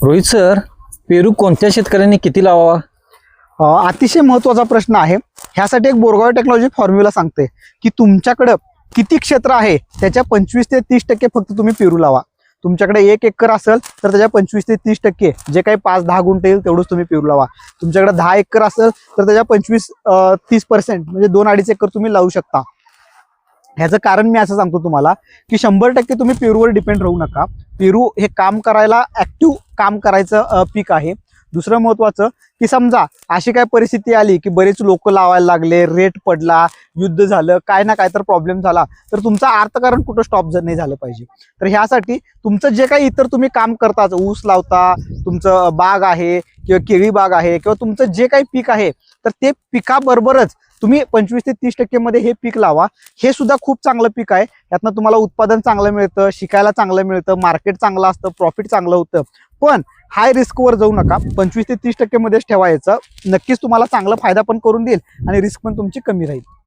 Rohit sir, पेरू कोणत्या शेतकऱ्यांनी किती लावावा? अतिशय महत्त्वाचा प्रश्न आहे. ह्यासाठी एक बोरगाव टेक्नॉलॉजी फॉर्म्युला सांगते की तुमच्याकडं किती क्षेत्र आहे त्याच्या 25 ते 30% फक्त तुम्ही पेरू लावा. तुमच्याकडे 1 एकर असेल तर त्याच्या 25 ते 30% जे काही 5-10 गुंठे येईल तेवढंच तुम्ही पेरू लावा. तुमच्याकडे 10 एकर असेल तर त्याच्या 25-30% म्हणजे 2-2.5 एकर तुम्ही लावू शकता. ह्याचं कारण मी असं सांगतो तुम्हाला की 100% तुम्ही पेरूवर डिपेंड राहू नका. पेरू हे काम करायला ऍक्टिव्ह काम करायचं पीक आहे. दुसरं महत्वाचं की समजा अशी काय परिस्थिती आली की बरेच लोक लावायला लागले, रेट पडला, युद्ध झालं, काय ना काय तर प्रॉब्लेम झाला, तर तुमचं अर्थकारण कुठं स्टॉप नाही झालं पाहिजे. तर ह्यासाठी तुमचं जे काही इतर तुम्ही काम करता, ऊस लावता, तुमचं बाग आहे किंवा केळी बाग आहे किंवा तुमचं जे काही पीक आहे, तर ते पिकाबरोबरच तुम्ही 25 ते 30% मध्ये हे पीक लावा. हे सुद्धा खूप चांगलं पीक आहे. यातनं तुम्हाला उत्पादन चांगलं मिळतं, शिकायला चांगलं मिळतं, मार्केट चांगलं असतं, प्रॉफिट चांगलं होतं. पण हाय रिस्कवर जाऊ नका. 25 ते 30% मध्येच ठेवायचं. नक्कीच तुम्हाला चांगला फायदा पण करून देईल आणि रिस्क पण तुमची कमी राहील.